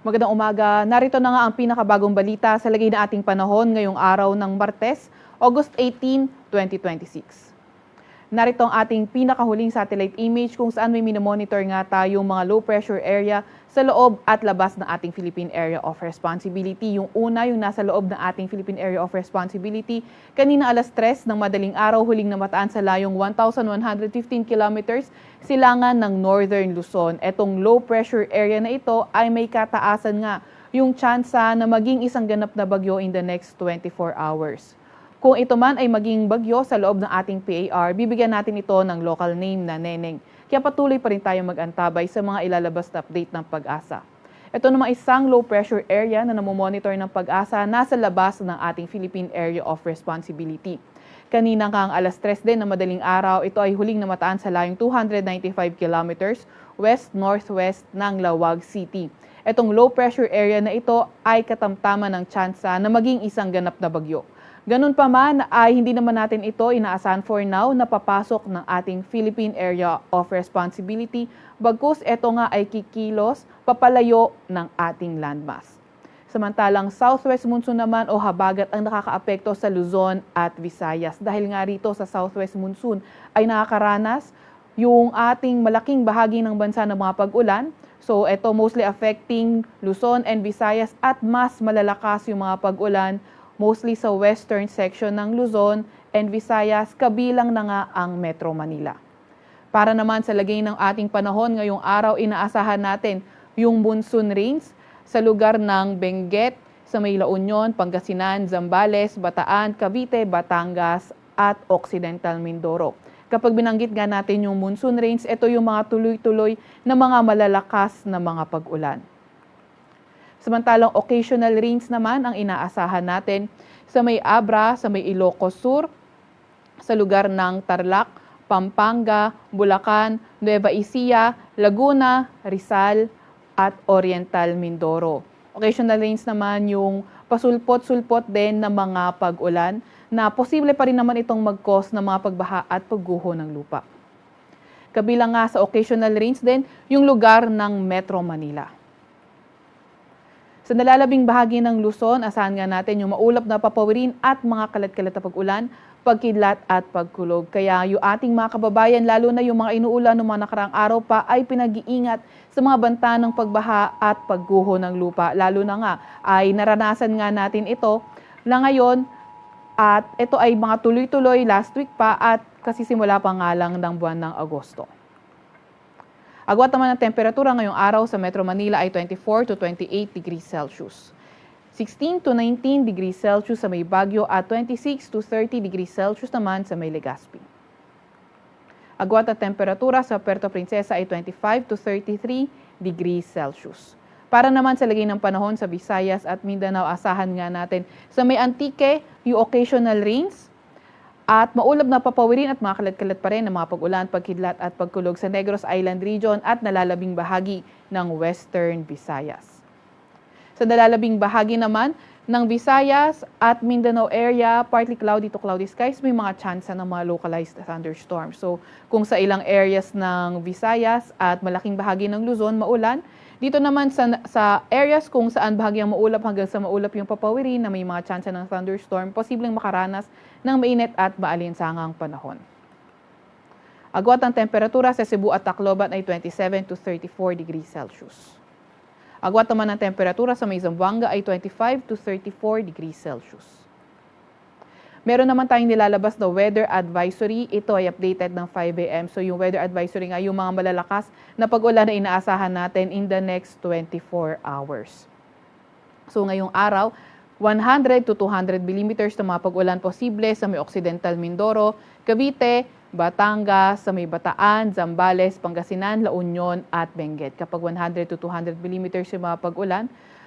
Magandang umaga. Narito na nga ang pinakabagong balita sa lagay na ating panahon ngayong araw ng Martes, August 18, 2026. Narito ang ating pinakahuling satellite image kung saan may minomonitor nga tayong mga low pressure area sa loob at labas ng ating Philippine Area of Responsibility. Yung una, yung nasa loob ng ating Philippine Area of Responsibility, kanina alas 3 ng madaling araw, huling namataan sa layong 1,115 kilometers silangan ng Northern Luzon. Etong low pressure area na ito ay may kataasan nga yung tsansa na maging isang ganap na bagyo in the next 24 hours. Kung ito man ay maging bagyo sa loob ng ating PAR, bibigyan natin ito ng local name na Neneng. Kaya patuloy pa rin tayo mag-antabay sa mga ilalabas na update ng Pag-asa. Ito naman isang low pressure area na namomonitor ng Pag-asa nasa labas ng ating Philippine Area of Responsibility. Kanina kang alas 3 din na madaling araw, ito ay huling namataan sa layong 295 kilometers west-northwest ng Lawag City. Itong low pressure area na ito ay katamtaman ng tsansa na maging isang ganap na bagyo. Ganun pa man ay hindi naman natin ito inaasahan for now na papasok ng ating Philippine Area of Responsibility bagkus ito nga ay kikilos papalayo ng ating landmass. Samantalang southwest monsoon naman o habagat ang nakakaapekto sa Luzon at Visayas. Dahil nga rito sa southwest monsoon ay nakakaranas yung ating malaking bahagi ng bansa ng mga pag-ulan. So ito mostly affecting Luzon and Visayas at mas malalakas yung mga pag-ulan mostly sa western section ng Luzon and Visayas, kabilang na nga ang Metro Manila. Para naman sa lagay ng ating panahon ngayong araw, inaasahan natin yung monsoon rains sa lugar ng Benguet, sa may La Union, Pangasinan, Zambales, Bataan, Cavite, Batangas at Occidental Mindoro. Kapag binanggit nga natin yung monsoon rains, ito yung mga tuloy-tuloy na mga malalakas na mga pag-ulan. Samantalang occasional rains naman ang inaasahan natin sa may Abra, sa may Ilocos Sur, sa lugar ng Tarlac, Pampanga, Bulacan, Nueva Ecija, Laguna, Rizal, at Oriental Mindoro. Occasional rains naman yung pasulpot-sulpot din ng mga pag-ulan na posible pa rin naman itong mag-cause ng mga pagbaha at pagguho ng lupa. Kabilang nga sa occasional rains din yung lugar ng Metro Manila. Sa nalalabing bahagi ng Luzon, asahan nga natin yung maulap na papawirin at mga kalat-kalat na pag-ulan, pagkidlat at pagkulog. Kaya yung ating mga kababayan, lalo na yung mga inuulan ng mga nakaraang araw pa, ay pinag-iingat sa mga banta ng pagbaha at pagguho ng lupa. Lalo na nga ay naranasan nga natin ito na ngayon at ito ay mga tuloy-tuloy last week pa at kasi simula pa nga lang ng buwan ng Agosto. Agwat naman ang temperatura ngayong araw sa Metro Manila ay 24 to 28 degrees Celsius. 16 to 19 degrees Celsius sa may Baguio at 26 to 30 degrees Celsius naman sa may Legazpi. Agwat ang temperatura sa Puerto Princesa ay 25 to 33 degrees Celsius. Para naman sa lagay ng panahon sa Visayas at Mindanao, asahan nga natin sa may Antique yung occasional rains, at maulap na papawirin at mga kalat-kalat pa rin ng mga pag-ulan, pagkidlat at pagkulog sa Negros Island Region at nalalabing bahagi ng Western Visayas. Sa nalalabing bahagi naman ng Visayas at Mindanao area, partly cloudy to cloudy skies, may mga tsansa ng mga localized thunderstorms. So kung sa ilang areas ng Visayas at malaking bahagi ng Luzon, maulan, dito naman sa areas kung saan bahagyang maulap hanggang sa maulap yung papawirin na may mga tsansa ng thunderstorm, posibleng makaranas ng mainit at maalinsangang panahon. Agwat ang temperatura sa Cebu at Tacloban ay 27 to 34 degrees Celsius. Agwat naman ang temperatura sa may Zamboanga ay 25 to 34 degrees Celsius. Meron naman tayong nilalabas na weather advisory. Ito ay updated ng 5 a.m. So yung weather advisory nga, yung mga malalakas na pag-ulan na inaasahan natin in the next 24 hours. So ngayong araw, 100 to 200 millimeters na mga pag-ulan posible sa may Occidental Mindoro, Cavite, Batangas, sa may Bataan, Zambales, Pangasinan, La Union at Benguet. Kapag 100 to 200 millimeters yung mga pag-ulan,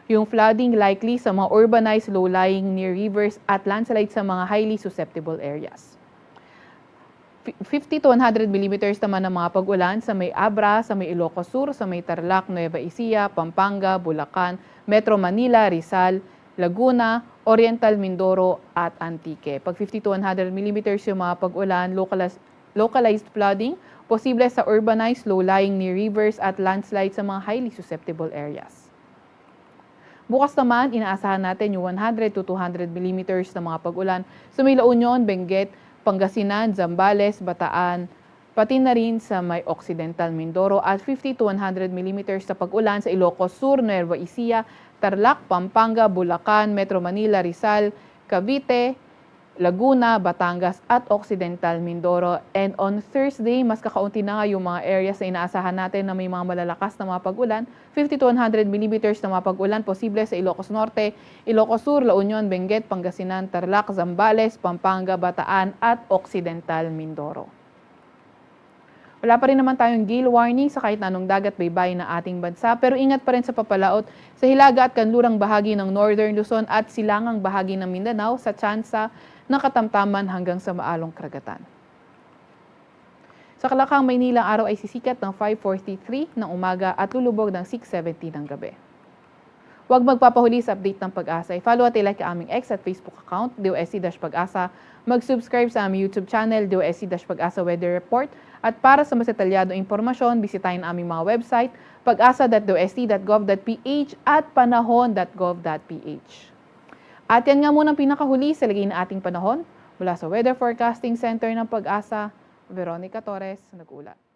yung flooding likely sa mga urbanized low-lying near rivers at landslide sa mga highly susceptible areas. 50 to 100 millimeters naman ng mga pag-ulan sa may Abra, sa may Ilocos Sur, sa may Tarlac, Nueva Ecija, Pampanga, Bulacan, Metro Manila, Rizal, Laguna, Oriental Mindoro at Antique. Pag 50 to 100 millimeters yung mga pag-ulan, localized flooding, posible sa urbanized low-lying near rivers at landslide sa mga highly susceptible areas. Bukas naman, inaasahan natin yung 100 to 200 millimeters na mga pag-ulan sa may La Union, Benguet, Pangasinan, Zambales, Bataan, pati na rin sa may Occidental Mindoro at 50 to 100 millimeters na pag-ulan sa Ilocos Sur, Nueva Ecija, Tarlac, Pampanga, Bulacan, Metro Manila, Rizal, Cavite, Laguna, Batangas at Occidental Mindoro. And on Thursday, mas kakaunti na nga yung mga areas na inaasahan natin na may mga malalakas na mga pag-ulan. 50 to 100 millimeters na mga pag-ulan posible sa Ilocos Norte, Ilocos Sur, La Union, Benguet, Pangasinan, Tarlac, Zambales, Pampanga, Bataan at Occidental Mindoro. Wala pa rin naman tayong gale warning sa kahit na anong dagat baybayin ng ating bansa, pero ingat pa rin sa papalaot sa hilaga at kanlurang bahagi ng Northern Luzon at silangang bahagi ng Mindanao sa tsansa ng katamtaman hanggang sa maalong karagatan. Sa Kalakang, Maynila, araw ay sisikat ng 5:43 ng umaga at lulubog ng 6:70 ng gabi. Huwag magpapahuli sa update ng Pag-asa. I-follow at i-like ang aming X at Facebook account, DOSC-Pag-asa. Mag-subscribe sa aming YouTube channel, DOSC-Pag-asa Weather Report. At para sa mas detalyadong impormasyon, bisitahin ang aming mga website, pag-asa.dosc.gov.ph at panahon.gov.ph. At yan nga muna ang pinakahuli sa lagay na ating panahon. Mula sa Weather Forecasting Center ng Pag-asa, Veronica Torres, nag-ulat.